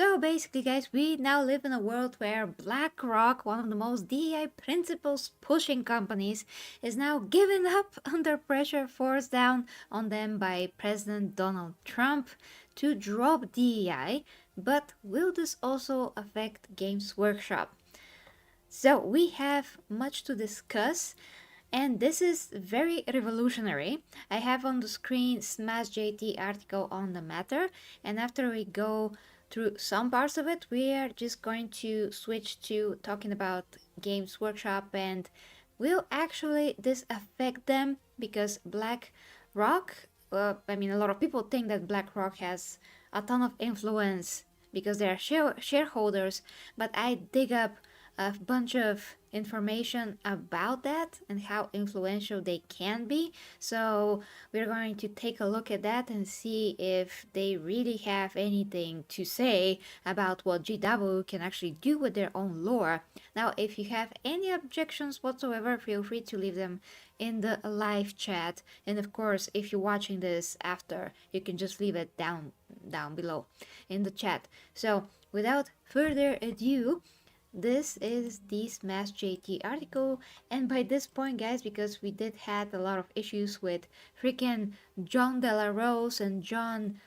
So basically, guys, we now live in a world where BlackRock, one of the most DEI principles pushing companies, is now giving up under pressure forced down on them by President Donald Trump to drop DEI. But will this also affect Games Workshop? So we have much to discuss. And this is very revolutionary. I have on the screen Smash JT article on the matter, and after we go through some parts of it, we are just going to switch to talking about Games Workshop and will actually this affect them because BlackRock, a lot of people think that BlackRock has a ton of influence because they are shareholders, but I dig up a bunch of information about that and how influential they can be. So we're going to take a look at that and see if they really have anything to say about what GW can actually do with their own lore. Now, if you have any objections whatsoever, feel free to leave them in the live chat. And of course, if you're watching this after, you can just leave it down below in the chat. So without further ado, this is the Smash JT article, and by this point, guys, because we did had a lot of issues with freaking John De La Rose and John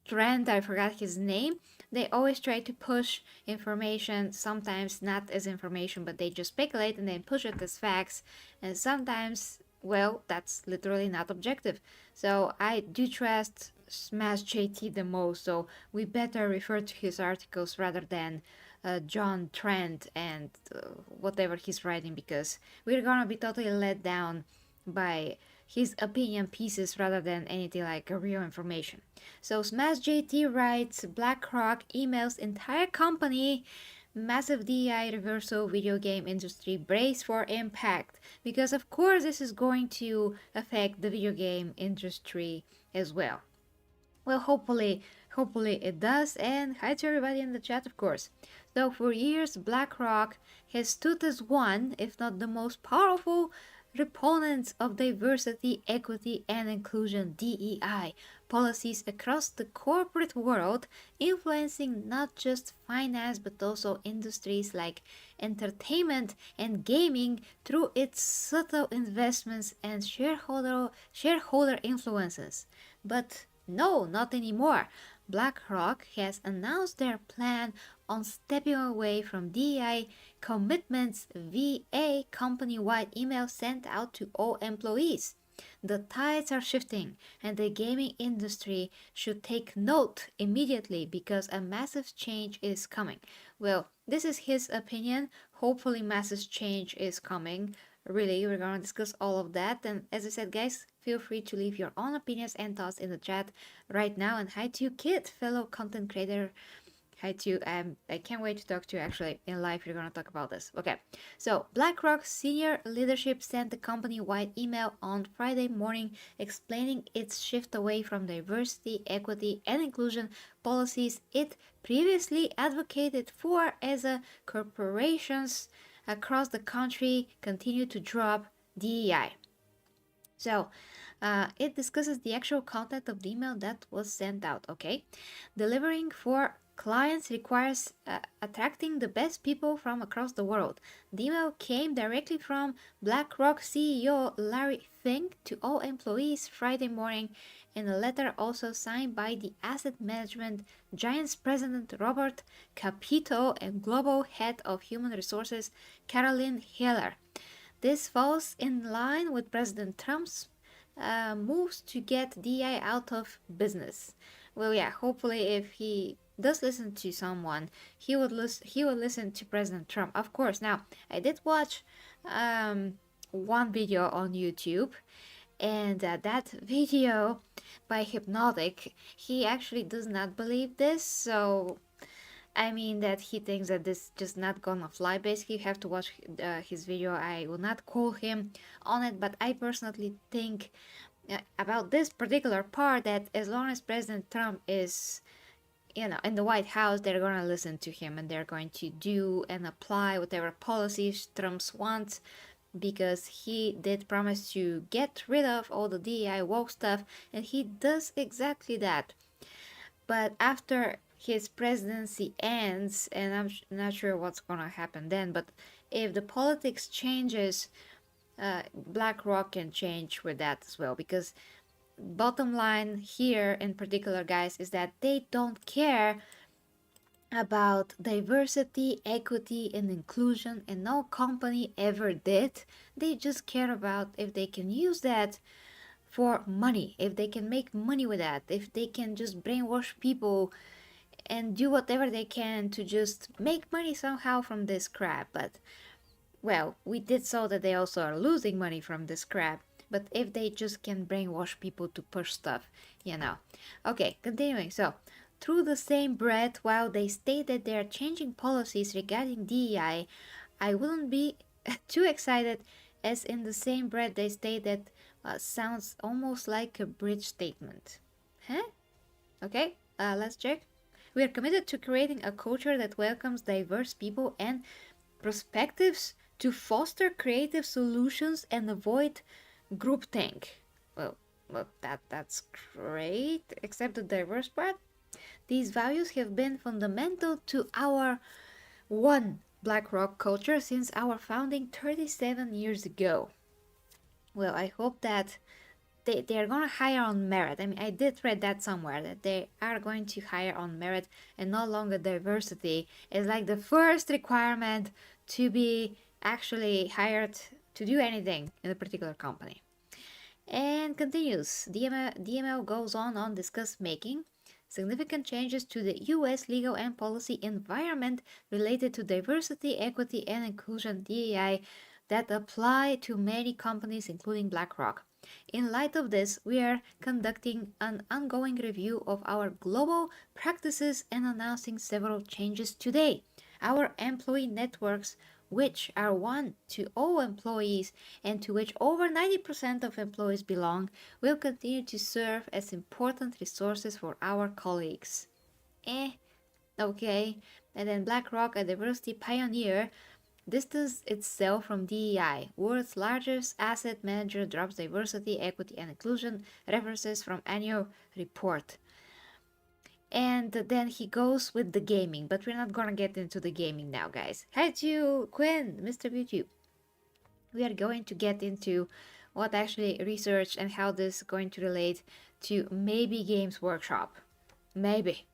Trent, I forgot his name. They always try to push information, sometimes not as information, but they just speculate and then push it as facts, and sometimes, well, that's literally not objective. So I do trust Smash JT the most, so we better refer to his articles rather than John Trent and whatever he's writing, because we're gonna be totally let down by his opinion pieces rather than anything like a real information. So Smash JT writes, BlackRock emails entire company, massive DI reversal, video game industry brace for impact, because of course this is going to affect the video game industry as well. Well, hopefully it does, and hi to everybody in the chat, of course. So for years, BlackRock has stood as one, if not the most powerful, proponents of diversity, equity, and inclusion (DEI) policies across the corporate world, influencing not just finance but also industries like entertainment and gaming through its subtle investments and shareholder influences. But no, not anymore. BlackRock has announced their plan on stepping away from DEI commitments via company-wide email sent out to all employees. The tides are shifting, and the gaming industry should take note immediately because a massive change is coming. Well, this is his opinion. Hopefully, massive change is coming. Really, we're gonna discuss all of that. And as I said, guys, feel free to leave your own opinions and thoughts in the chat right now. And hi to you, Kit, fellow content creator. Hi to you. I can't wait to talk to you actually in live. We're gonna talk about this. Okay, so BlackRock senior leadership sent a company-wide email on Friday morning explaining its shift away from diversity, equity, and inclusion policies it previously advocated for as a corporations across the country continue to drop DEI. So it discusses the actual content of the email that was sent out. Okay, delivering for clients requires attracting the best people from across the world. The email came directly from BlackRock CEO Larry Fink to all employees Friday morning in a letter also signed by the asset management giant's president Robert Capito and global head of human resources Caroline Heller. This falls in line with President Trump's moves to get DI out of business. Well, yeah, hopefully if he does listen to someone, he would listen to President Trump. Of course. Now, I did watch one video on YouTube, and that video by Hypnotic, he actually does not believe this, so I mean that he thinks that this just not gonna fly. Basically, you have to watch his video. I will not call him on it, but I personally think about this particular part that as long as President Trump is, in the White House, they're gonna listen to him and they're going to do and apply whatever policies Trump wants, because he did promise to get rid of all the DEI woke stuff, and he does exactly that. But after his presidency ends, and I'm not sure what's gonna happen then, but if the politics changes, BlackRock can change with that as well, because bottom line here in particular, guys, is that they don't care about diversity, equity, and inclusion, and no company ever did. They just care about if they can use that for money, if they can make money with that, if they can just brainwash people and do whatever they can to just make money somehow from this crap. But well, we did saw that they also are losing money from this crap. But if they just can brainwash people to push stuff, you know. Okay, continuing. So, through the same breath, while they state that they are changing policies regarding DEI, I wouldn't be too excited, as in the same breath they state that sounds almost like a bridge statement. Huh? Okay, let's check. We are committed to creating a culture that welcomes diverse people and perspectives to foster creative solutions and avoid groupthink. Well, that's great, except the diverse part. These values have been fundamental to our one BlackRock culture since our founding 37 years ago. Well, I hope that they're gonna hire on merit. I mean, I did read that somewhere, that they are going to hire on merit and no longer diversity is like the first requirement to be actually hired to do anything in a particular company. And continues. DML goes on discuss making significant changes to the US legal and policy environment related to diversity, equity, and inclusion DEI that apply to many companies, including BlackRock. In light of this, we are conducting an ongoing review of our global practices and announcing several changes today. Our employee networks, which are one to all employees and to which over 90% of employees belong, will continue to serve as important resources for our colleagues. Okay. And then BlackRock, a diversity pioneer, distance itself from DEI, world's largest asset manager, drops diversity, equity, and inclusion references from annual report. And then he goes with the gaming, but we're not gonna get into the gaming now, guys. Hi to you, Quinn, Mr. Beauty. We are going to get into what actually research and how this is going to relate to maybe Games Workshop. Maybe.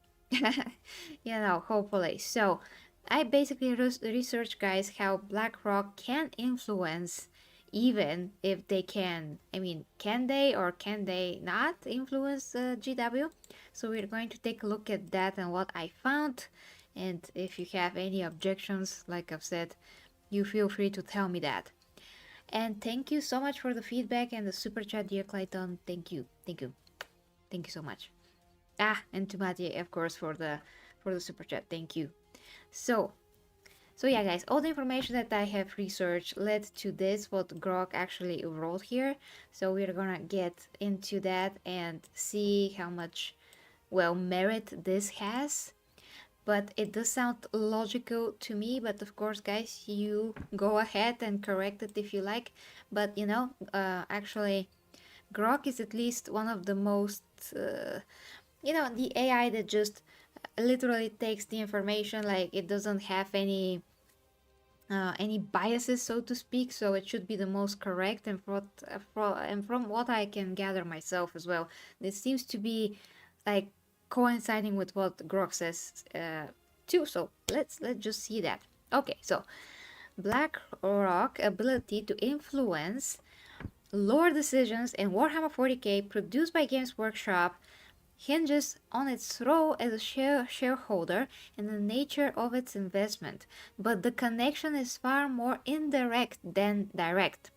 Hopefully. So, I basically researched, guys, how BlackRock can influence, even if they can. I mean, can they or can they not influence GW? So we're going to take a look at that and what I found. And if you have any objections, like I've said, you feel free to tell me that. And thank you so much for the feedback and the super chat, dear Clayton. Thank you so much. And to Matty, of course, for the super chat. Thank you. So yeah, guys, all the information that I have researched led to this, what Grok actually wrote here. So we're gonna get into that and see how much, well, merit this has. But it does sound logical to me, but of course, guys, you go ahead and correct it if you like. But actually, Grok is at least one of the most, the AI that just literally takes the information, like it doesn't have any biases, so to speak, so it should be the most correct. And from what I can gather myself as well, this seems to be like coinciding with what Grok says too. So let's just see that. Okay, so BlackRock ability to influence lore decisions in Warhammer 40k produced by Games Workshop hinges on its role as a shareholder and the nature of its investment, but the connection is far more indirect than direct.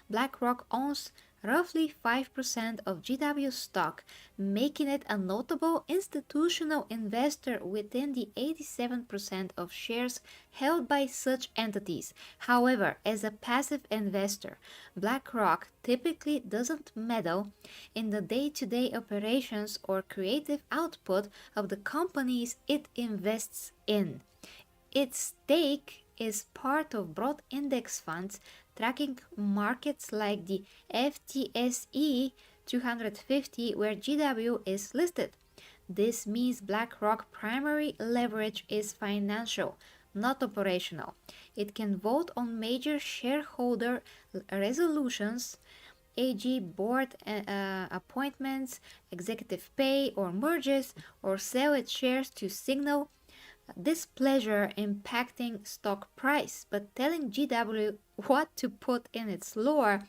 BlackRock owns roughly 5% of GW stock, making it a notable institutional investor within the 87% of shares held by such entities. However, as a passive investor, BlackRock typically doesn't meddle in the day-to-day operations or creative output of the companies it invests in. Its stake is part of broad index funds tracking markets like the FTSE 250, where GW is listed. This means BlackRock primary leverage is financial, not operational. It can vote on major shareholder resolutions, AG board appointments, executive pay or mergers, or sell its shares to signal displeasure impacting stock price. But telling GW what to put in its lore,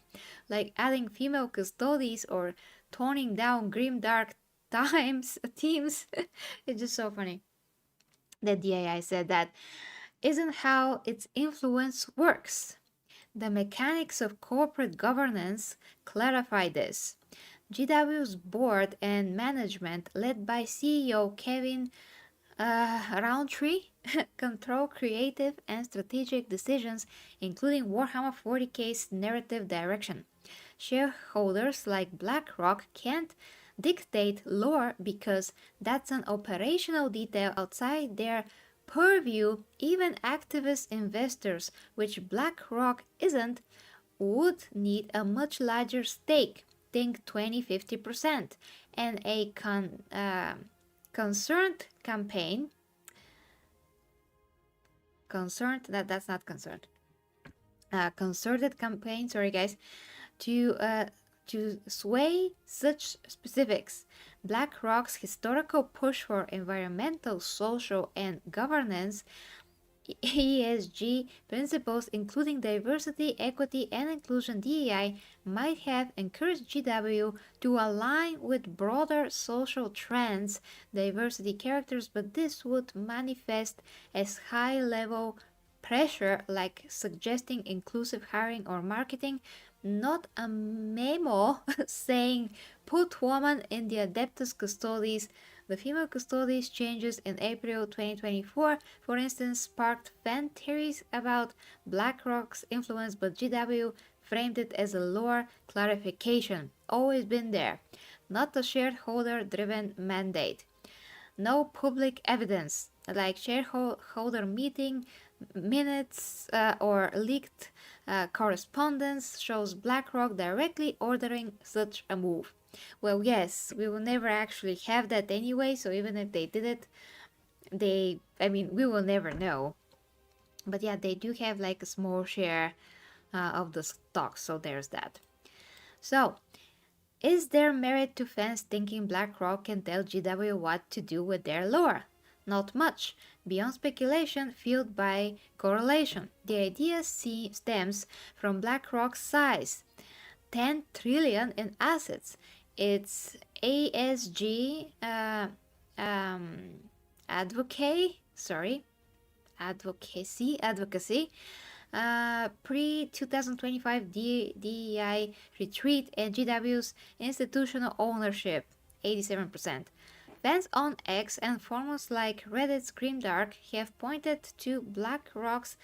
like adding female custodies or toning down grim dark times themes, it's just so funny that the AI said that isn't how its influence works. The mechanics of corporate governance clarify this. GW's board and management, led by CEO Kevin Roundtree, control creative and strategic decisions, including Warhammer 40k's narrative direction. Shareholders like BlackRock can't dictate lore because that's an operational detail outside their purview. Even activist investors, which BlackRock isn't, would need a much larger stake, think 20-50%, and a concerned campaign. That's not concerned. Concerted campaign, sorry guys, to sway such specifics. BlackRock's historical push for environmental, social, and governance ESG principles, including diversity, equity, and inclusion DEI, might have encouraged GW to align with broader social trends, diversity characters, but this would manifest as high-level pressure, like suggesting inclusive hiring or marketing, not a memo saying put woman in the Adeptus Custodes. The female custodies changes in April 2024, for instance, sparked fan theories about BlackRock's influence, but GW framed it as a lore clarification. Always been there, not a shareholder-driven mandate. No public evidence, like shareholder meeting minutes or leaked correspondence, shows BlackRock directly ordering such a move. Well, yes, we will never actually have that anyway, so even if they did it, we will never know. But yeah, they do have like a small share of the stock, so there's that. So, is there merit to fans thinking BlackRock can tell GW what to do with their lore? Not much, beyond speculation fueled by correlation. The idea stems from BlackRock's size, 10 trillion in assets. Its ASG advocacy pre-2025 DEI retreat, and GW's institutional ownership, 87%. Fans on X and forums like Reddit's Grimdark have pointed to BlackRock's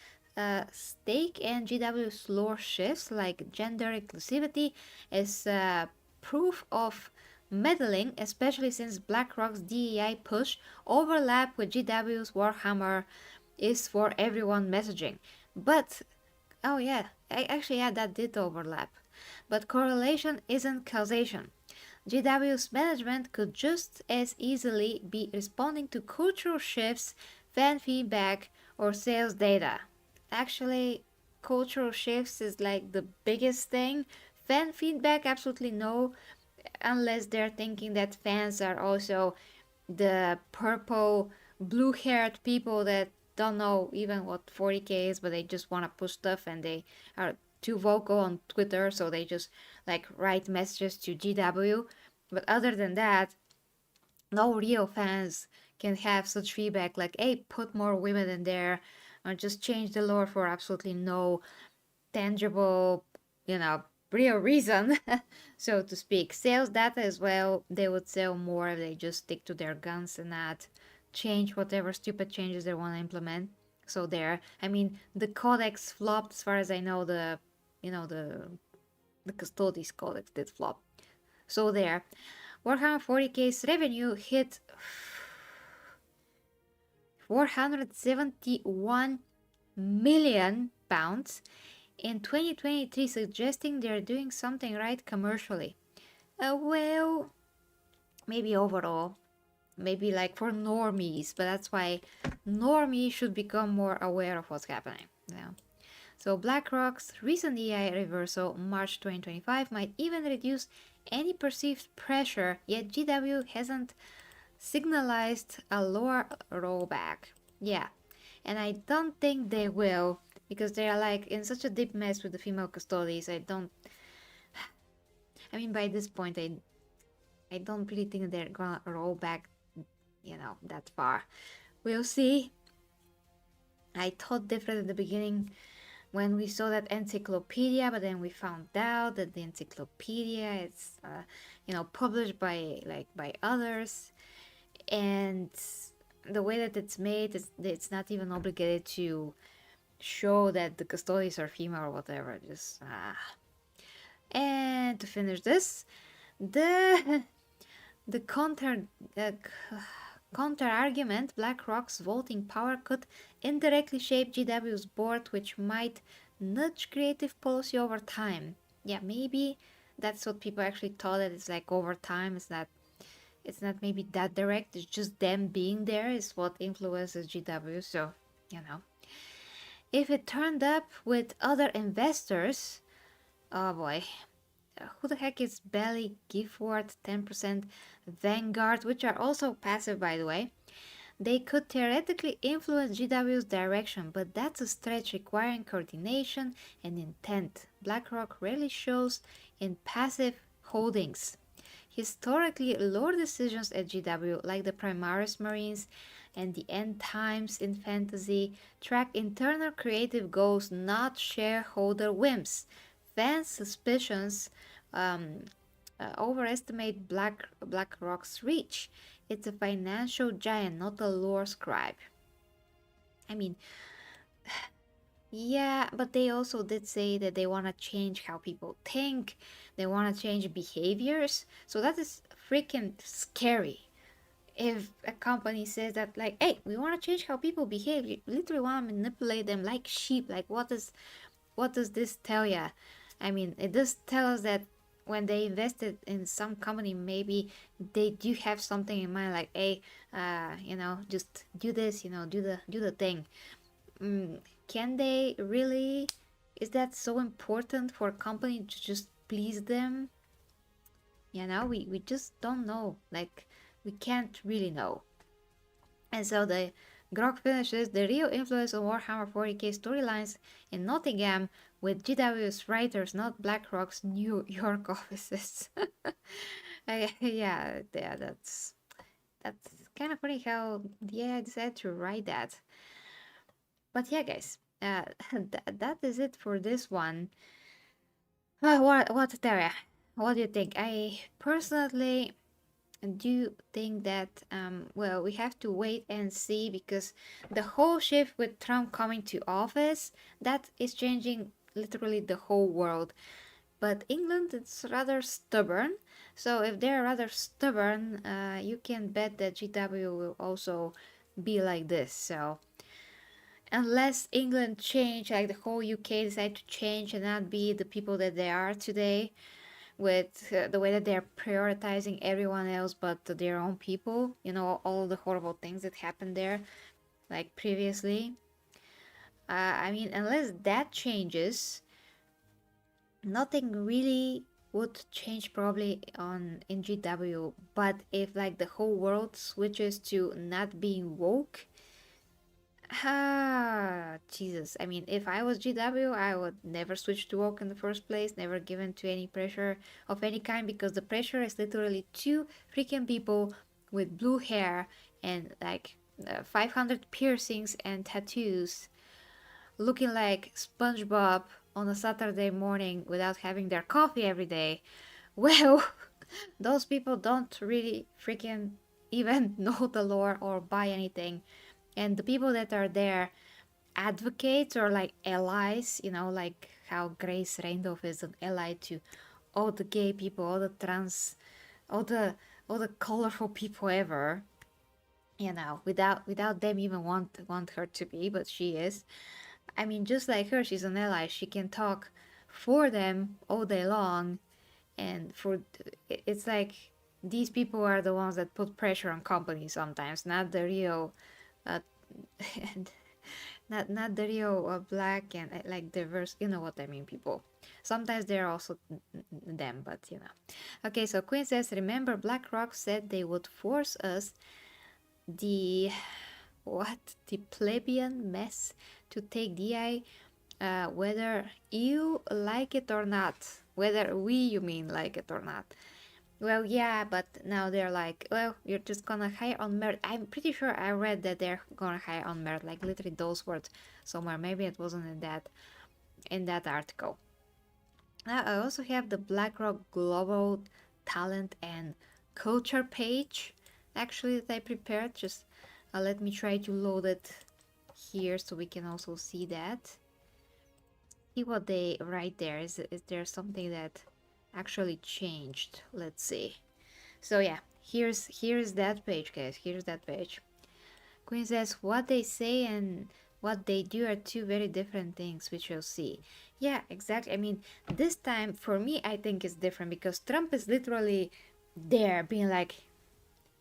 stake and GW's lore shifts, like gender inclusivity, as proof of meddling, especially since BlackRock's DEI push overlap with GW's Warhammer is for everyone messaging. But, oh yeah, that did overlap. But correlation isn't causation. GW's management could just as easily be responding to cultural shifts, fan feedback, or sales data. Actually, cultural shifts is like the biggest thing. Fan feedback, absolutely no, unless they're thinking that fans are also the purple, blue-haired people that don't know even what 40k is, but they just want to push stuff and they are too vocal on Twitter, so they just like write messages to GW. But other than that, no real fans can have such feedback like, hey, put more women in there, or just change the lore for absolutely no tangible, real reason, so to speak. Sales data as well, they would sell more if they just stick to their guns and not change whatever stupid changes they want to implement. So there, the codex flopped as far as I know. The Custodes codex did flop. So there, Warhammer 40k's revenue hit 471 million pounds in 2023, suggesting they're doing something right commercially. Well, maybe overall, maybe like for normies, but that's why normies should become more aware of what's happening. Yeah. So BlackRock's recent AI reversal, March 2025, might even reduce any perceived pressure, yet GW hasn't signalized a lower rollback. Yeah, and I don't think they will because they are like in such a deep mess with the female custodies. I mean, by this point, I don't really think they're gonna roll back, that far. We'll see. I thought different at the beginning when we saw that encyclopedia, but then we found out that the encyclopedia is, published by others, and the way that it's made, it's not even obligated to show that the custodians are female or whatever. Just and to finish this, the the counter argument: BlackRock's voting power could indirectly shape GW's board, which might nudge creative policy over time. Yeah, maybe that's what people actually thought, that it's like over time. It's not maybe that direct. It's just them being there is what influences GW. So, if it turned up with other investors, oh boy, who the heck is Belly, Gifford, 10%, Vanguard, which are also passive by the way, they could theoretically influence GW's direction, but that's a stretch requiring coordination and intent. BlackRock rarely shows in passive holdings. Historically, lower decisions at GW, like the Primaris Marines and the End Times in fantasy, track internal creative goals, not shareholder whims. Fans' suspicions overestimate BlackRock's reach. It's a financial giant, not a lore scribe. I mean, yeah, but they also did say that they want to change how people think, they want to change behaviors. So that is freaking scary. If a company says that, like, hey, we want to change how people behave, you literally want to manipulate them like sheep, like, what does this tell ya? I mean, it does tell us that when they invested in some company, maybe they do have something in mind, like, hey, just do this, do the thing. Can they really? Is that so important for a company to just please them? We just don't know. Like, we can't really know. And so the Grok finishes the real influence on Warhammer 40k storylines in Nottingham with GW's writers, not BlackRock's New York offices. Yeah, that's kind of funny how I decided to write that. But yeah, guys, that is it for this one. What, Tara? What do you think? I personally do think that well, we have to wait and see, because the whole shift with Trump coming to office, that is changing literally the whole world. But England, it's rather stubborn. So if they're rather stubborn, you can bet that GW will also be like this. So unless England change, like the whole UK decide to change and not be the people that they are today, with the way that they're prioritizing everyone else but their own people, all the horrible things that happened there, like previously. I mean, unless that changes, nothing really would change probably in GW. But if like the whole world switches to not being woke, Jesus. I mean, if I was GW, I would never switch to woke in the first place, never given to any pressure of any kind, because the pressure is literally two freaking people with blue hair and like 500 piercings and tattoos, looking like SpongeBob on a Saturday morning without having their coffee every day. Well, those people don't really freaking even know the lore or buy anything. And the people that are there, advocates or like allies, like how Grace Randolph is an ally to all the gay people, all the trans, all the colorful people ever, without them even want her to be, but she is. I mean, just like her, she's an ally. She can talk for them all day long, and it's like These people are the ones that put pressure on companies sometimes, not the real, uh, not the real black and like diverse. You know what I mean, people. Sometimes they're also them, but you know. Okay, so Queen says, remember BlackRock said they would force us the the plebeian mess to take DI, whether you like it or not. Whether we, you mean, like it or not. Well, yeah, but now they're like, well, you're just gonna hire on merit. I'm pretty sure I read that they're gonna hire on merit, like literally those words somewhere. Maybe it wasn't in that article. I also have the BlackRock Global Talent and Culture page, actually, that I prepared. Just let me try to load it here so we can also see that. See what they write there. Is there something that actually changed? Let's see. So yeah, here's that page, guys. Here's that page. Queen says what they say and what they do are two very different things, which you'll see. Yeah, exactly. I mean, this time for me, I think it's different because Trump is literally there being like,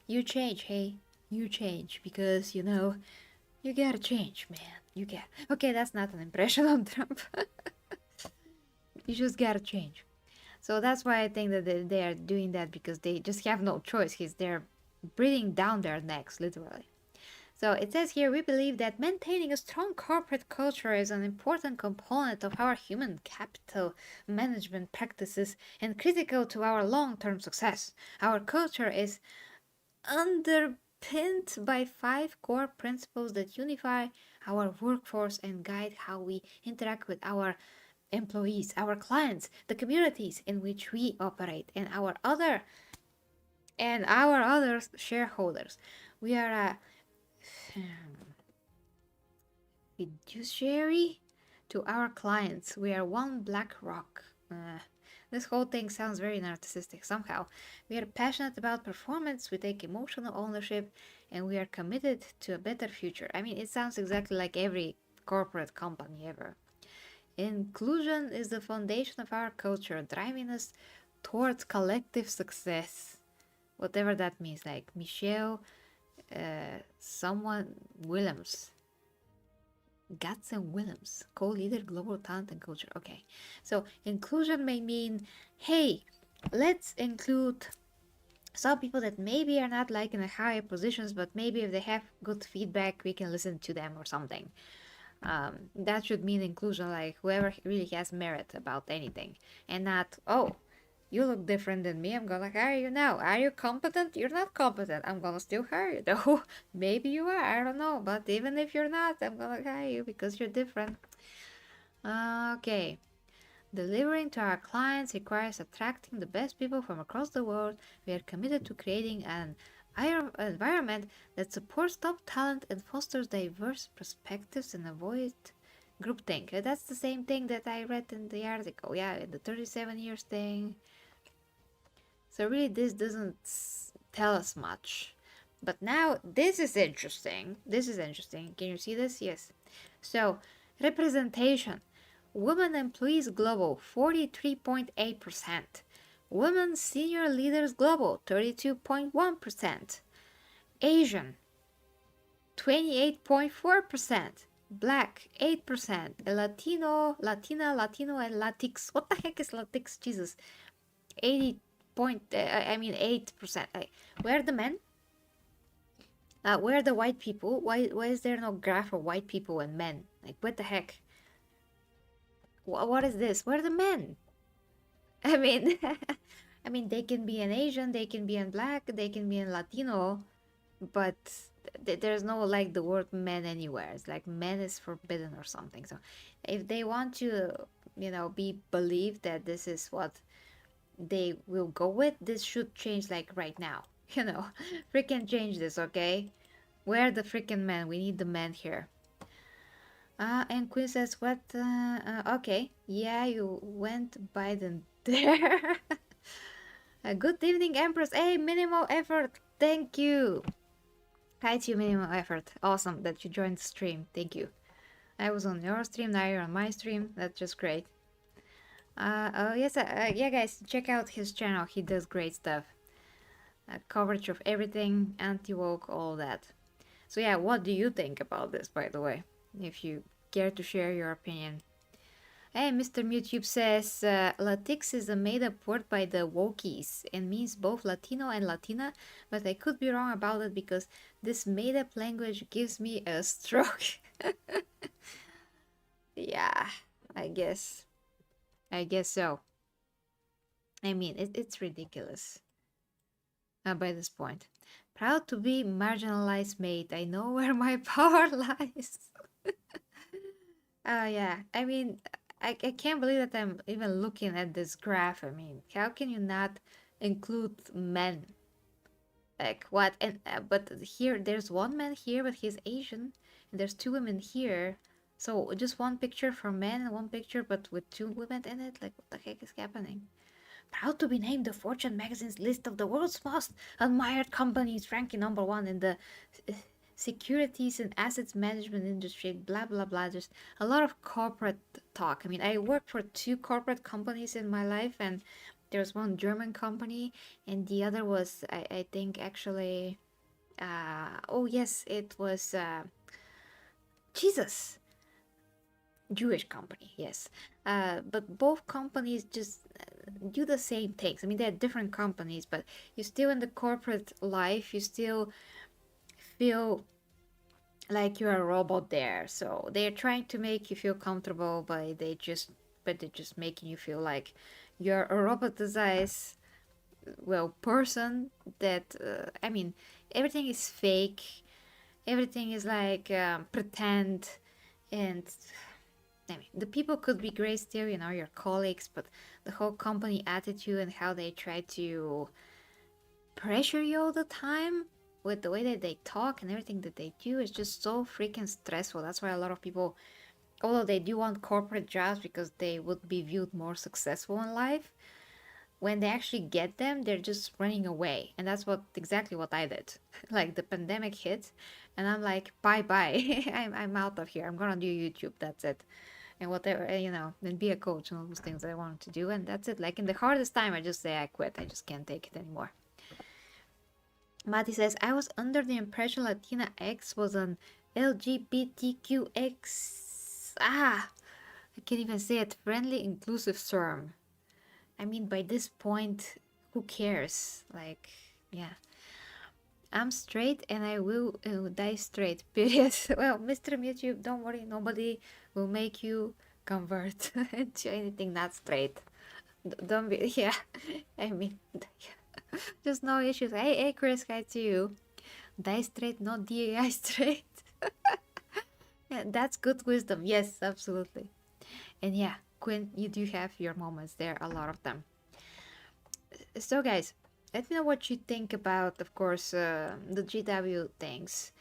you change, hey, you change because you gotta change, man. You get okay. That's not an impression on Trump. You just gotta change. So that's why I think that they are doing that because they just have no choice. He's there breathing down their necks, literally. So it says here, we believe that maintaining a strong corporate culture is an important component of our human capital management practices and critical to our long-term success. Our culture is underpinned by 5 core principles that unify our workforce and guide how we interact with our employees, our clients, the communities in which we operate, and our other shareholders. We are a fiduciary to our clients. We are one BlackRock. This whole thing sounds very narcissistic somehow. We are passionate about performance, we take emotional ownership, and we are committed to a better future. I mean, it sounds exactly like every corporate company ever. Inclusion is the foundation of our culture, driving us towards collective success. Whatever that means, like Michelle, someone Williams. Gatson Williams, co-leader global talent and culture. Okay, so inclusion may mean, hey, let's include some people that maybe are not like in the higher positions, but maybe if they have good feedback, we can listen to them or something. That should mean inclusion, like whoever really has merit about anything, and not, oh, you look different than me, I'm gonna hire you now. Are you competent? You're not competent. I'm gonna still hire you though. Maybe you are, I don't know. But even if you're not, I'm gonna hire you because you're different. Okay. Delivering to our clients requires attracting the best people from across the world. We are committed to creating an environment that supports top talent and fosters diverse perspectives and avoid groupthink. That's the same thing that I read in the article. Yeah, the 37 years thing. So really this doesn't tell us much. But now this is interesting. This is interesting. Can you see this? Yes. So representation. Women employees global 43.8%. Women senior leaders global 32.1%. Asian 28.4%. Black 8%. Latino, Latina, Latino, and Latinx. What the heck is Latinx? Jesus. 8%. Where are the men? Where are the white people? Why is there no graph of white people and men? Like, what the heck? What is this? Where are the men? I mean, I mean, they can be an Asian, they can be in black, they can be in Latino, but there's no like the word men anywhere. It's like men is forbidden or something. So if they want to, be believed that this is what they will go with, this should change like right now. Freaking change this, okay? Where are the freaking men? We need the men here. And Queen says, what? Okay, yeah, you went Biden there. Good evening, Empress. Hey, minimal effort. Thank you. Hi to you, minimal effort. Awesome that you joined the stream. Thank you. I was on your stream, now you're on my stream. That's just great. Oh yes, yeah, guys, check out his channel. He does great stuff. coverage of everything, anti-woke, all that. So yeah, what do you think about this, by the way? If you care to share your opinion. Hey, Mr. YouTube says Latinx is a made-up word by the wokies and means both Latino and Latina, but I could be wrong about it because this made-up language gives me a stroke. Yeah, I guess. I guess so. I mean, it's ridiculous by this point. Proud to be marginalized mate. I know where my power lies. Yeah. I mean, I can't believe that I'm even looking at this graph. I mean, how can you not include men? Like what? And but here, there's one man here, but he's Asian, and there's two women here. So just one picture for men and one picture, but with two women in it. Like what the heck is happening? Proud to be named the Fortune magazine's list of the world's most admired companies, ranking number one in the uh, securities and assets management industry, blah blah blah. There's a lot of corporate talk. I mean, I worked for two corporate companies in my life, and there's one German company, and the other was, I think, actually, oh yes, it was, Jesus, Jewish company, yes. But both companies just do the same things. I mean, they're different companies, but you're still in the corporate life. You still feel like you're a robot there. So they're trying to make you feel comfortable, but they're just making you feel like you're a robotized, well, person that, I mean, everything is fake. Everything is like pretend, and I mean, the people could be great still, your colleagues, but the whole company attitude and how they try to pressure you all the time with the way that they talk and everything that they do is just so freaking stressful. That's why a lot of people, although they do want corporate jobs because they would be viewed more successful in life, when they actually get them, they're just running away. And that's exactly what I did. Like the pandemic hit, and I'm like, bye bye, I'm out of here. I'm gonna do YouTube. That's it. And whatever, and be a coach and all those things that I wanted to do. And that's it. Like in the hardest time, I just say I quit. I just can't take it anymore. Mati says, I was under the impression Latina X was an LGBTQX. I can't even say it. Friendly, inclusive term. I mean, by this point, who cares? Like, yeah. I'm straight and I will die straight, period. Well, Mr. YouTube, don't worry, nobody will make you convert to anything not straight. Don't be, yeah. I mean, just no issues. Hey, Chris, hi to you. Die straight, not DAI straight. Yeah, that's good wisdom. Yes, absolutely. And yeah, Quinn, you do have your moments there, a lot of them. So, guys, let me know what you think about, of course, the GW things.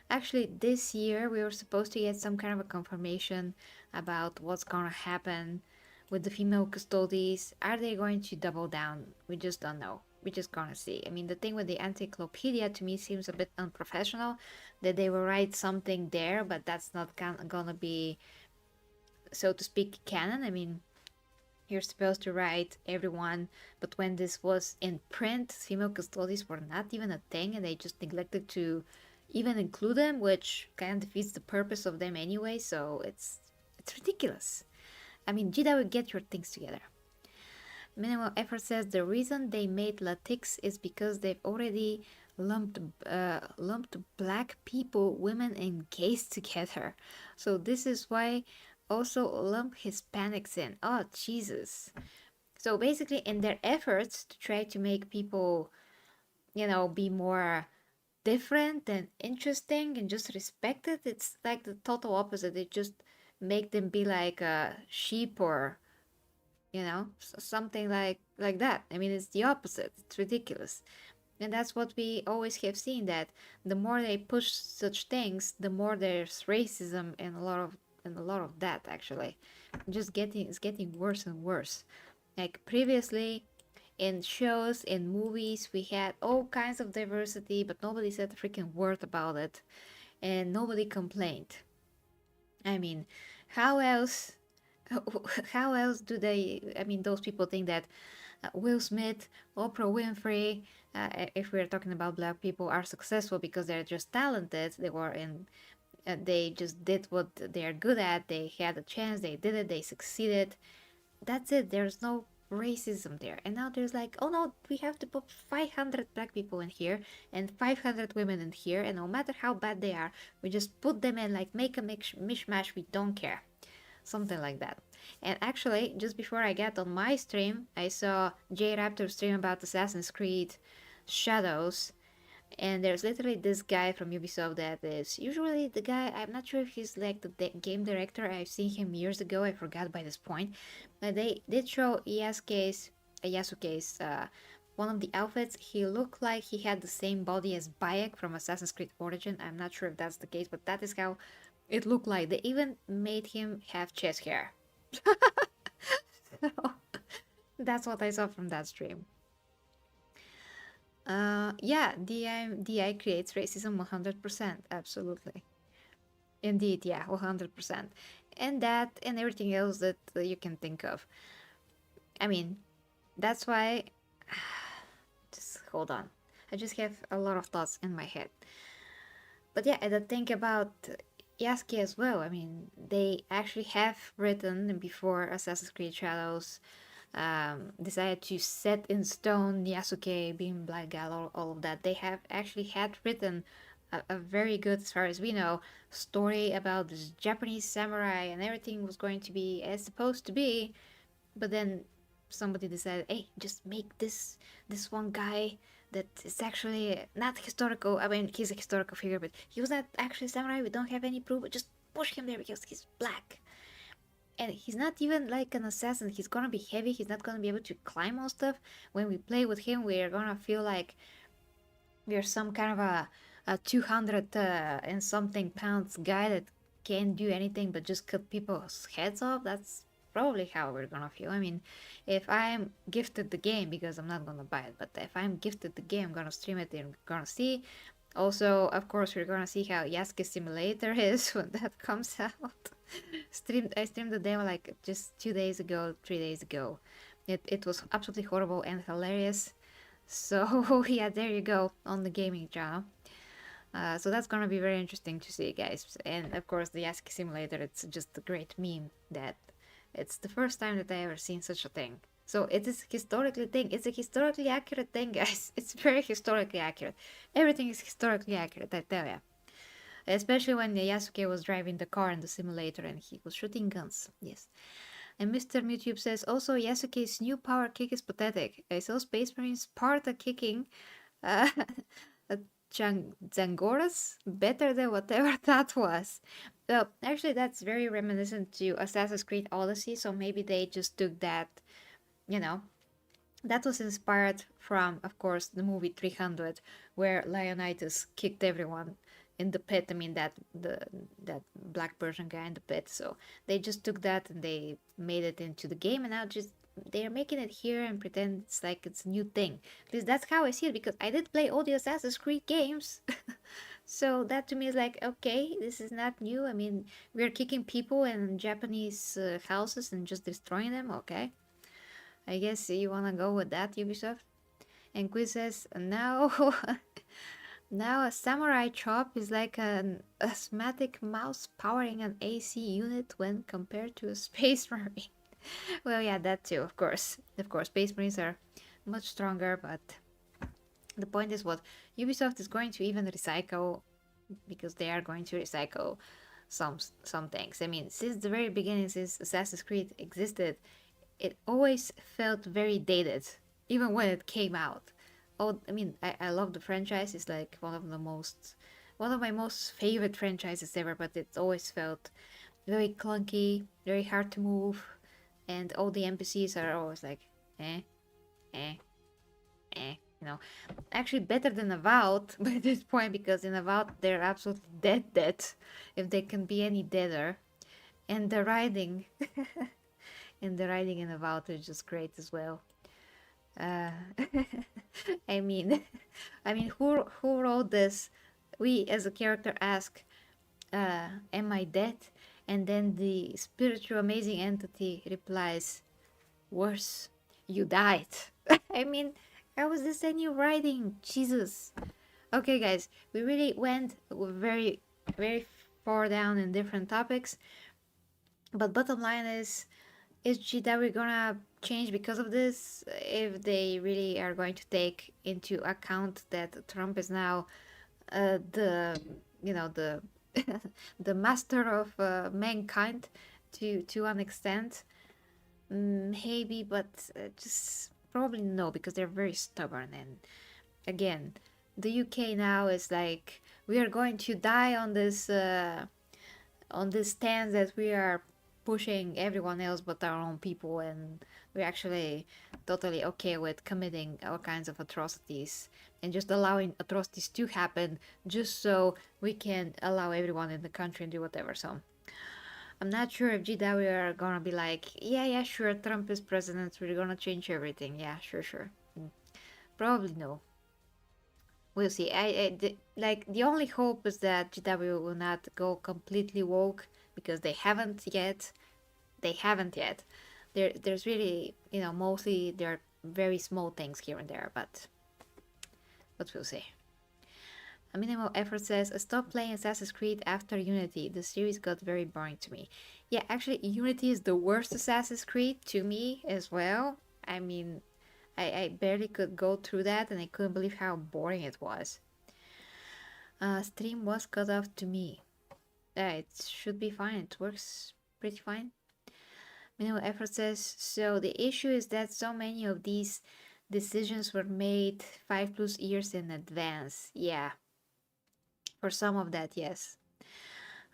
Actually, this year we were supposed to get some kind of a confirmation about what's gonna happen with the female custodies. Are they going to double down? We just don't know. We're just gonna see. I mean, the thing with the encyclopedia to me seems a bit unprofessional that they will write something there, but that's not gonna be, so to speak, canon. I mean, you're supposed to write everyone, but when this was in print, female custodies were not even a thing, and they just neglected to even include them, which kind of defeats the purpose of them anyway. So it's ridiculous. I mean, GW, get your things together. Minimal Effort says the reason they made Latinx is because they've already lumped black people, women, and gays together. So this is why also lump Hispanics in. Oh, Jesus. So basically, in their efforts to try to make people, be more different and interesting and just respected, it's like the total opposite. They just make them be like a sheep or, something like that. I mean, it's the opposite. It's ridiculous. And that's what we always have seen, that the more they push such things, the more there's racism and a lot of that actually. It's getting worse and worse. Like previously in shows, in movies, we had all kinds of diversity, but nobody said a freaking word about it. And nobody complained. I mean, how else how else do they, I mean, those people think that Will Smith, Oprah Winfrey, if we're talking about black people, are successful because they're just talented. They just did what they're good at. They had a chance, they did it, they succeeded. That's it. There's no racism there. And now there's like, oh no, we have to put 500 black people in here and 500 women in here, and no matter how bad they are, we just put them in, like, make a mishmash. We don't care. Something like that. And actually, just before I got on my stream, I saw J Raptor stream about Assassin's Creed Shadows, and there's literally this guy from Ubisoft that is usually the guy. I'm not sure if he's like the game director. I've seen him years ago. I forgot by this point. But they did show Yasuke's one of the outfits. He looked like he had the same body as Bayek from Assassin's Creed Origin. I'm not sure if that's the case, but that is how it looked like. They even made him have chest hair. So that's what I saw from that stream. Yeah, DI creates racism 100%. Absolutely. Indeed, yeah, 100%. And that and everything else that you can think of. I mean, that's why. Just hold on. I just have a lot of thoughts in my head. But yeah, and I think about Yasuke as well. I mean, they actually have written before Assassin's Creed Shadows decided to set in stone Yasuke being black gal, all of that. They have actually had written a very good, as far as we know, story about this Japanese samurai, and everything was going to be as supposed to be. But then somebody decided, hey, just make this one guy that is actually not historical. I mean, he's a historical figure, but he was not actually a samurai. We don't have any proof, but just push him there because he's black. And he's not even like an assassin. He's gonna be heavy. He's not gonna be able to climb on stuff. When we play with him, we're gonna feel like we're some kind of a 200 and something pounds guy that can't do anything but just cut people's heads off. That's probably how we're gonna feel. I mean, if I'm gifted the game, because I'm not gonna buy it, but if I'm gifted the game, I'm gonna stream it and gonna see. Also, of course, we're gonna see how Yasuke Simulator is when that comes out. I streamed the demo like just 2 days ago, 3 days ago. It was absolutely horrible and hilarious. So yeah, there you go on the gaming channel. So that's gonna be very interesting to see, guys. And of course, the Yasuke Simulator, it's just a great meme that it's the first time that I ever seen such a thing. So it is historically thing. It's a historically accurate thing, guys. It's very historically accurate. Everything is historically accurate, I tell ya. Especially when Yasuke was driving the car in the simulator and he was shooting guns. Yes. And Mr. Mewtube says, also Yasuke's new power kick is pathetic. I saw Space Marines Sparta kicking uh, Zangoras better than whatever that was. Well, actually, that's very reminiscent to Assassin's Creed Odyssey, so maybe they just took that, you know, that was inspired from, of course, the movie 300, where Leonidas kicked everyone in the pit. I mean, that black Persian guy in the pit. So they just took that and they made it into the game, and now just they're making it here and pretend it's like it's a new thing. At least that's how I see it, because I did play all the Assassin's Creed games. So that to me is like, okay, this is not new. I mean, we're kicking people in Japanese houses and just destroying them. Okay, I guess you wanna go with that, Ubisoft. And Quiz says, now now a samurai chop is like an asthmatic mouse powering an AC unit when compared to a space marine. Well, yeah, that too, of course. Of course, space marines are much stronger, but the point is what Ubisoft is going to even recycle, because they are going to recycle some things. I mean, since the very beginning, since Assassin's Creed existed, it always felt very dated, even when it came out. Oh, I mean, I love the franchise. It's like one of my most favorite franchises ever, but it always felt very clunky, very hard to move, and all the NPCs are always like, eh, eh, eh, you know. Actually, better than Avowed by this point, because in Avowed they're absolutely dead, if they can be any deader. And the riding, and the riding in Avowed is just great as well. Uh, I mean, who wrote this? We as a character ask, "Am I dead?" And then the spiritual amazing entity replies, "Worse, you died." I mean, how is this any writing? Jesus. Okay, guys, we really went very, very far down in different topics. But bottom line is GW gonna change because of this? If they really are going to take into account that Trump is now the, the the master of mankind to an extent, maybe, but just probably no, because they're very stubborn. And again, the UK now is like, we are going to die on this stance that we are pushing everyone else but our own people, and we're actually totally okay with committing all kinds of atrocities and just allowing atrocities to happen just so we can allow everyone in the country and do whatever. So I'm not sure if GW are gonna be like, yeah, sure, Trump is president, we're gonna change everything. Yeah, sure. Probably no. We'll see. Like, the only hope is that GW will not go completely woke, because they haven't yet. They haven't yet. There's really, mostly there are very small things here and there, but we'll see. A minimal effort says, stop playing Assassin's Creed after Unity. The series got very boring to me. Yeah, actually, Unity is the worst Assassin's Creed to me as well. I mean, I barely could go through that, and I couldn't believe how boring it was. Stream was cut off to me. It should be fine. It works pretty fine. Minimal effort says, so the issue is that so many of these decisions were made 5+ years in advance. Yeah. For some of that, yes.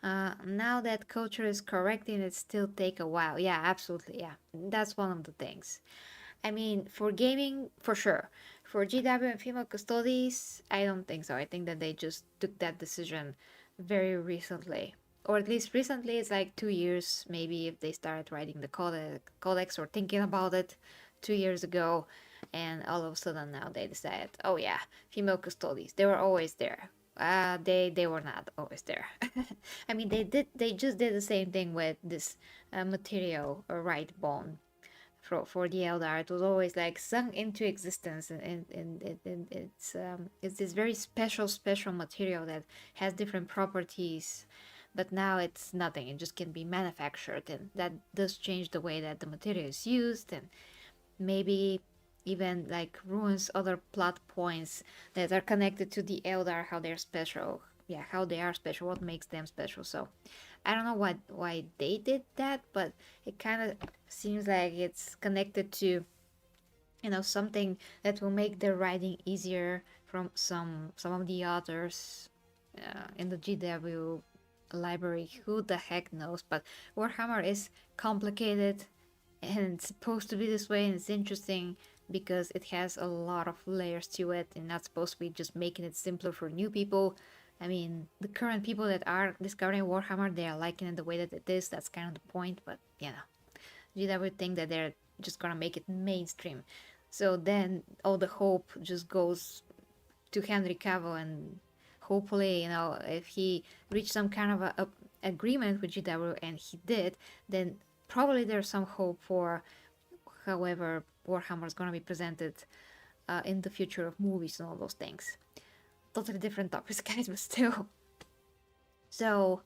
Now that culture is correcting, it still take a while. Yeah, absolutely. Yeah, that's one of the things. I mean, for gaming, for sure. For GW and female custodies, I don't think so. I think that they just took that decision very recently. Or at least recently, it's like 2 years, maybe, if they started writing the codex or thinking about it 2 years ago. And all of a sudden now they decided, oh yeah, female custodies, they were always there. They were not always there. I mean, they just did the same thing with this material, or right bone, for the Eldar. It was always like sunk into existence, and it's this very special material that has different properties, but now it's nothing. It just can be manufactured, and that does change the way that the material is used, and maybe even like ruins other plot points that are connected to the Eldar, how they're special. Yeah, how they are special, what makes them special. So I don't know why they did that, but it kind of seems like it's connected to, something that will make the writing easier from some of the authors in the GW library. Who the heck knows? But Warhammer is complicated, and it's supposed to be this way, and it's interesting because it has a lot of layers to it, and not supposed to be just making it simpler for new people. I mean, the current people that are discovering Warhammer, they are liking it the way that it is. That's kind of the point, but GW would think that they're just gonna make it mainstream. So then all the hope just goes to Henry Cavill, and hopefully, if he reached some kind of a agreement with GW, and he did, then probably there's some hope for however Warhammer is going to be presented in the future of movies and all those things. Totally different topics, guys, but still. So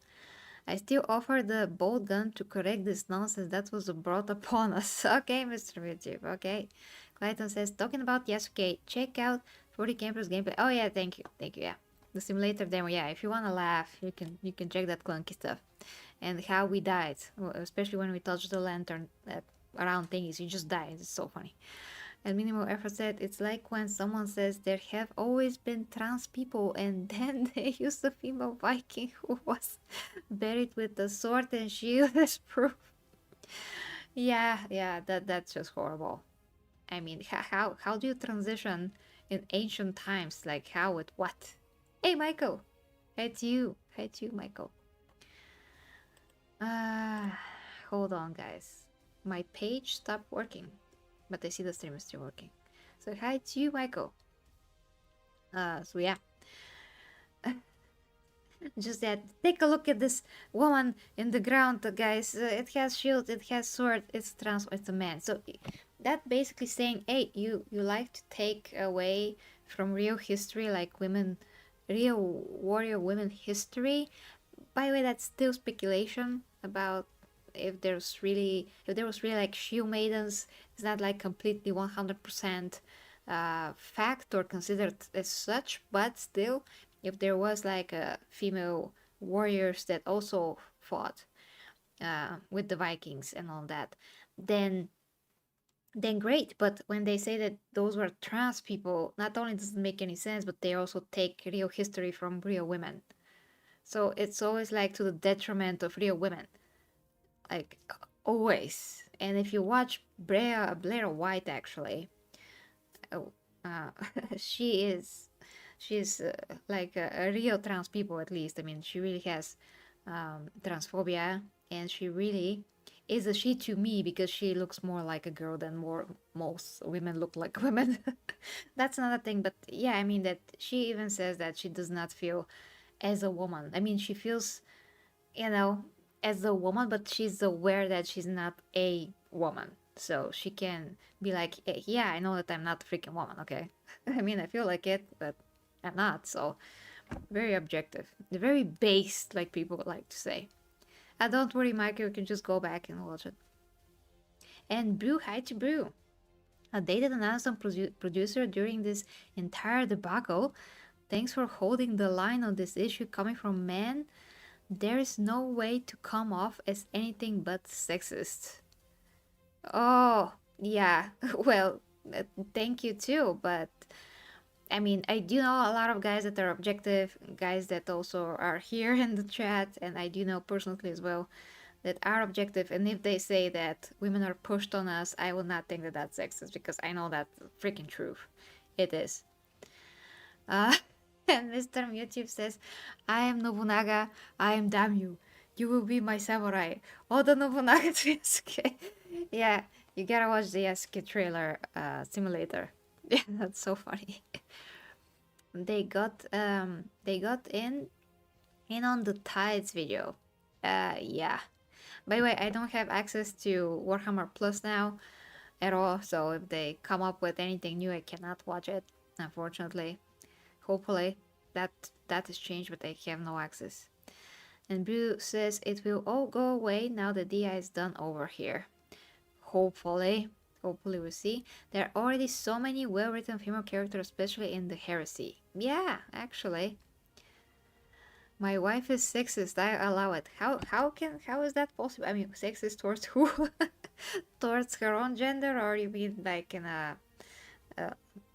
I still offer the bolt gun to correct this nonsense that was brought upon us. Okay, Mr. YouTube, okay. Clayton says, talking about, yes, okay, check out 40 Campers gameplay. Oh yeah, thank you, yeah. The simulator demo, yeah, if you want to laugh, you can check that clunky stuff. And how we died, especially when we touched the lantern around things, you just die. It's so funny. And minimal effort said, it's like when someone says there have always been trans people, and then they use a female Viking who was buried with a sword and shield as proof. Yeah, that's just horrible. I mean, how do you transition in ancient times? Like, how, with what? Hey, Michael. It's you, Michael. Hold on, guys. My page stopped working, but I see the stream is still working. So hi to you, Michael. So yeah. Just that, take a look at this woman in the ground, guys. It has shield, it has sword, it's trans, it's a man. So that basically saying, hey, you like to take away from real history, like women, real warrior women history. By the way, that's still speculation about if there was really like shield maidens. It's not like completely 100% fact or considered as such, but still, if there was like female warriors that also fought with the Vikings and all that, then great. But when they say that those were trans people, not only does it make any sense, but they also take real history from real women. So it's always like to the detriment of real women, like always. And if you watch Blair White, actually, oh, uh, she is she's like a real trans people, at least. I mean, she really has transphobia, and she really is a she to me because she looks more like a girl than most women look like women. That's another thing, but yeah, I mean that she even says that she does not feel as a woman. I mean, she feels, you know, as a woman, but she's aware that she's not a woman. So she can be like, yeah, I know that I'm not a freaking woman, okay? I mean, I feel like it, but I'm not. So very objective, very based, like people would like to say. Don't worry, Michael, you can just go back and watch it. And Brew, hi to Brew. They did announce some producer during this entire debacle. Thanks for holding the line on this issue coming from men. There is no way to come off as anything but sexist. Oh, yeah. Well, thank you too, but I mean, I do know a lot of guys that are objective, guys that also are here in the chat, and I do know personally as well that are objective. And if they say that women are pushed on us, I will not think that that's sexist because I know that's freaking truth. It is. Uh, and Mr. Mewtwo says, I am Nobunaga, I am Damyu. You will be my samurai. Oda Nobunaga to Yasuke. Yeah, you gotta watch the Yasuke trailer simulator. Yeah, that's so funny. They got in on the Tides video. Yeah. By the way, I don't have access to Warhammer Plus now at all, so if they come up with anything new, I cannot watch it, unfortunately. Hopefully that is changed, but I have no access. And Brew says it will all go away now the DI is done over here. Hopefully. Hopefully we'll see. There are already so many well-written female characters, especially in the Heresy. Yeah, actually. My wife is sexist. I allow it. How is that possible? I mean, sexist towards who? Towards her own gender, or you mean like in a,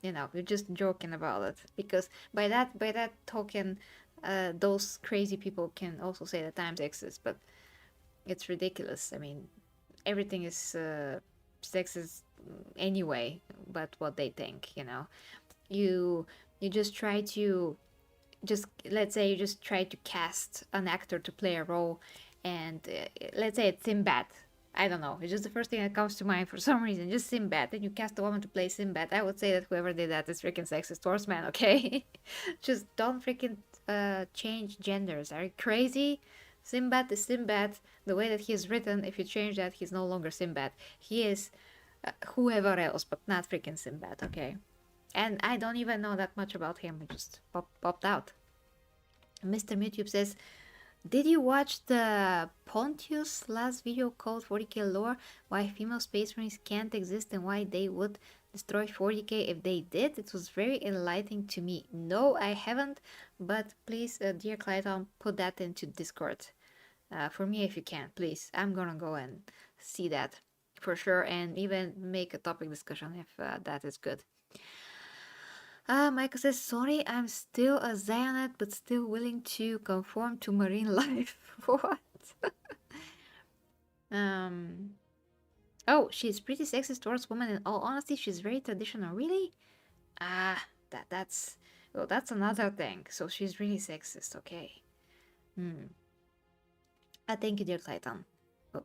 you know, you're just joking about it? Because by that token, those crazy people can also say that I'm sexist, but it's ridiculous. I mean, everything is sexist anyway, but what they think, you know. You just try to just let's say you just try to cast an actor to play a role, and let's say it's Sinbad. I don't know. It's just the first thing that comes to mind for some reason. Just Sinbad. Then you cast a woman to play Sinbad. I would say that whoever did that is freaking sexist towards men. Okay, just don't freaking change genders. Are you crazy? Sinbad is Sinbad. The way that he is written, if you change that, he's no longer Sinbad. He is whoever else, but not freaking Sinbad. Okay. And I don't even know that much about him. It just popped out. Mr. Mewtwo says, did you watch the Pontius last video called 40k lore? Why female space marines can't exist and why they would destroy 40k if they did? It was very enlightening to me. No, I haven't, but please, dear Clayton, put that into Discord. For me, if you can, please. I'm gonna go and see that for sure and even make a topic discussion if that is good. Michael says, sorry, I'm still a Zionite, but still willing to conform to marine life. What? Oh, she's pretty sexist towards women. In all honesty, she's very traditional. Really? That's well, that's another thing. So she's really sexist. Okay. Thank you, dear Titan. Well,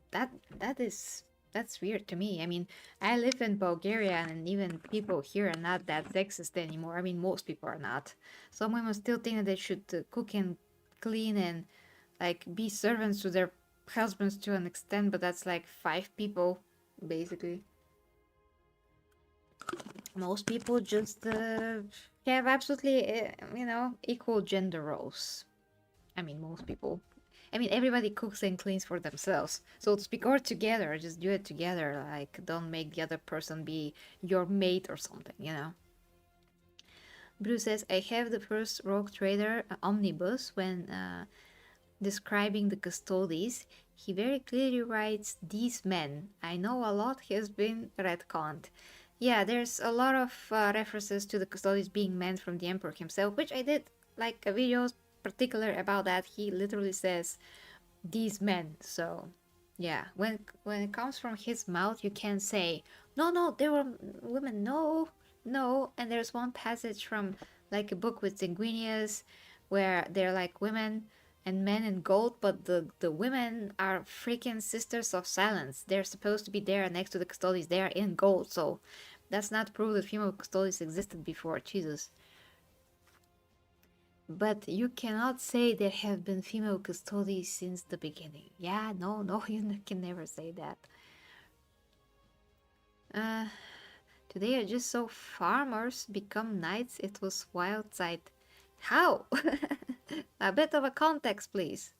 that's weird to me. I mean, I live in Bulgaria, and even people here are not that sexist anymore. I mean, most people are not. Some women still think that they should cook and clean and like be servants to their husbands to an extent, but that's like 5 people, basically. Most people just have absolutely, equal gender roles. I mean, most people. I mean, everybody cooks and cleans for themselves, so to speak, or together. Just do it together. Like, don't make the other person be your mate or something. Bruce says, I have the first Rogue Trader omnibus when describing the custodies. He very clearly writes, these men. I know a lot has been retconned. Yeah, there's a lot of references to the custodies being men from the Emperor himself, which I did like a video particular about that. He literally says, these men. So yeah, when it comes from his mouth, you can't say, no, there were women. No. And there's one passage from like a book with Sanguinius where they're like women and men in gold, but the women are freaking sisters of silence. They're supposed to be there next to the custodies. They are in gold, so that's not proof that female custodies existed before. Jesus. But you cannot say there have been female custodies since the beginning. Yeah, no, you can never say that. Uh, Today I just saw farmers become knights. It was wild sight. How? A bit of a context, please.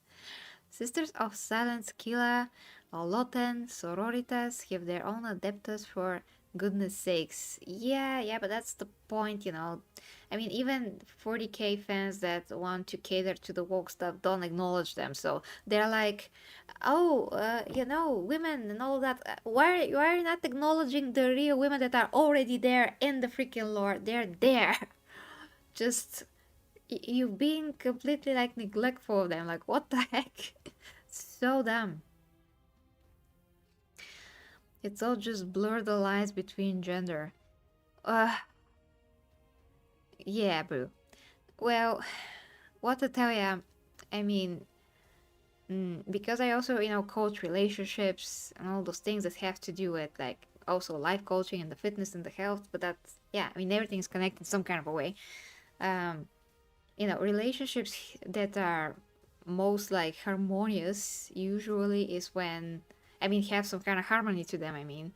Sisters of Silence, Kila, Oloten, Sororitas have their own adeptus for goodness sakes. Yeah, but that's the point. I mean, even 40k fans that want to cater to the woke stuff don't acknowledge them. So they're like, oh, women and all that. Why are you not acknowledging the real women that are already there in the freaking lore? They're there. Just you being completely like neglectful of them. Like, what the heck? So dumb. It's all just blur the lines between gender. Uh, yeah, boo. Well, what to tell ya? I mean, because I also, coach relationships and all those things that have to do with like also life coaching and the fitness and the health. But that's, yeah, I mean, everything's connected some kind of a way. Um, Relationships that are most like harmonious usually is when, I mean, have some kind of harmony to them. I mean,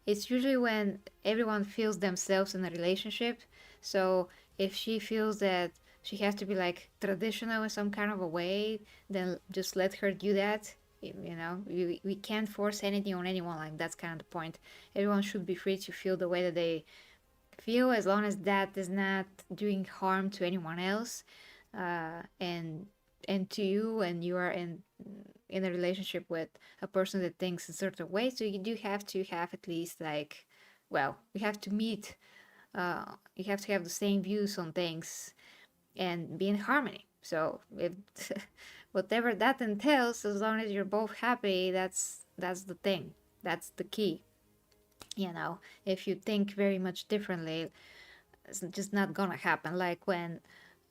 it's usually when everyone feels themselves in a relationship. So if she feels that she has to be like traditional in some kind of a way, then just let her do that. We can't force anything on anyone. Like, that's kind of the point. Everyone should be free to feel the way that they feel, as long as that is not doing harm to anyone else, and to you, and you are in a relationship with a person that thinks in certain way. So you do have to have at least like, well, you have to meet, you have to have the same views on things and be in harmony. So if whatever that entails, as long as you're both happy, that's the thing. That's the key. If you think very much differently, it's just not gonna happen. Like when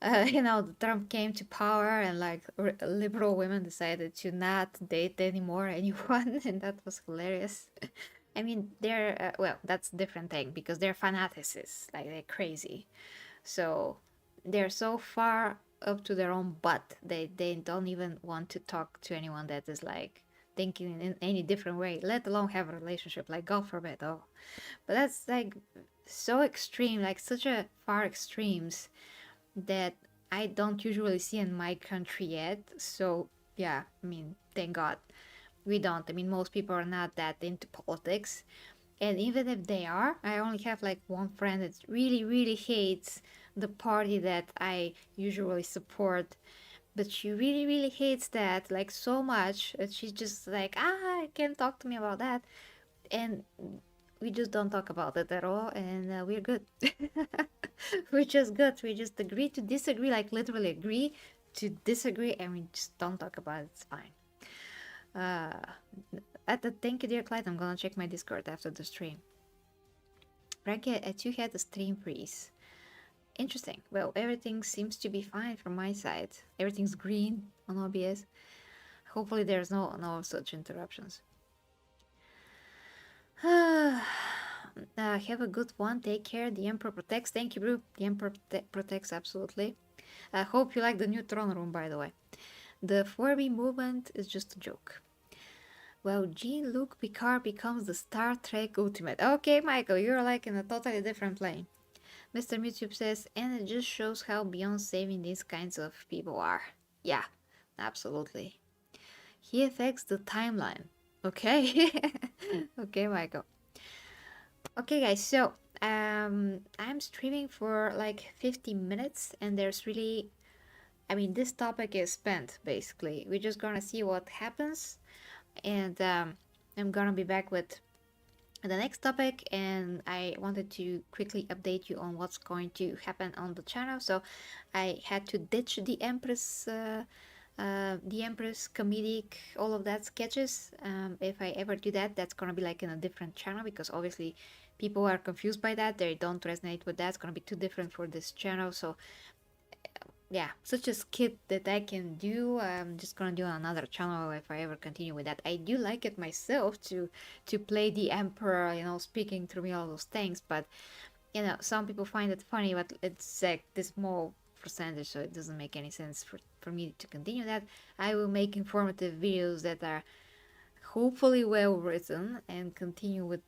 Trump came to power, and like liberal women decided to not date anymore anyone, and that was hilarious. I mean, they're well, that's a different thing because they're fanaticists, like they're crazy. So they're so far up to their own butt, they don't even want to talk to anyone that is like thinking in any different way, let alone have a relationship. Like, God forbid. Oh, but that's like so extreme, like such a far extremes that I don't usually see in my country yet. So yeah, I mean, thank God we don't. I mean, most people are not that into politics, and even if they are, I only have like one friend that really, really hates the party that I usually support. But she really, really hates that, like, so much that she's just like, can't talk to me about that. And we just don't talk about it at all, and we're good. We're just good. We just agree to disagree, like literally agree to disagree, and we just don't talk about it. It's fine. At the thank you, dear Clyde. I'm gonna check my Discord after the stream. Frankie, I too had a stream freeze. Interesting. Well, everything seems to be fine from my side. Everything's green on OBS. Hopefully there's no such interruptions. Have a good one. Take care. The Emperor protects. Thank you, bro. The Emperor protects, absolutely. I hope you like the new throne room, by the way. The 4B movement is just a joke. Well, Jean-Luc Picard becomes the Star Trek Ultimate. Okay, Michael, you're like in a totally different plane. Mr. YouTube says, and it just shows how beyond saving these kinds of people are. Yeah, absolutely. He affects the timeline. Okay. Okay, Michael. Okay, guys, so I'm streaming for like 50 minutes, and there's really, I mean, this topic is spent basically. We're just gonna see what happens, and I'm gonna be back with the next topic, and I wanted to quickly update you on what's going to happen on the channel. So I had to ditch the Empress comedic, all of that sketches. If I ever do that, that's gonna be like in a different channel, because obviously people are confused by that. They don't resonate with that. It's gonna be too different for this channel. So yeah, such a skit that I can do, I'm just gonna do on another channel if I ever continue with that. I do like it myself to play the Emperor, you know, speaking through me, all those things, but you know, some people find it funny, but it's like this small percentage, so it doesn't make any sense for me to continue that. I will make informative videos that are hopefully well written and continue with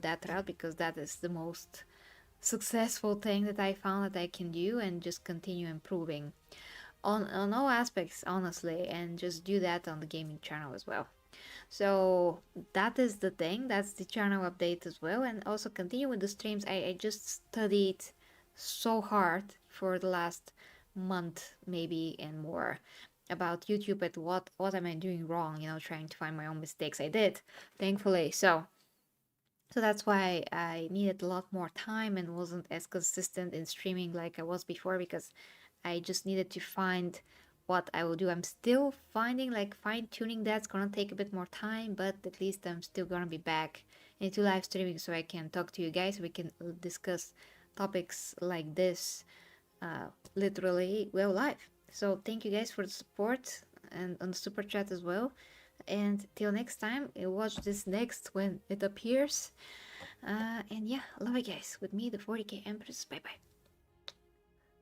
that route, because that is the most successful thing that I found that I can do, and just continue improving on all aspects, honestly, and just do that on the gaming channel as well. So that is the thing, that's the channel update as well, and also continue with the streams. I just studied so hard for the last month maybe and more about YouTube, and what am I doing wrong, you know, trying to find my own mistakes. I did, thankfully. So that's why I needed a lot more time and wasn't as consistent in streaming like I was before, because I just needed to find what I will do. I'm still finding, like, fine tuning that's gonna take a bit more time, but at least I'm still gonna be back into live streaming so I can talk to you guys. We can discuss topics like this literally, well, live. So thank you guys for the support, and on the super chat as well. And till next time, watch this next when it appears. And yeah, love you guys. With me, the 40k Empress. Bye bye.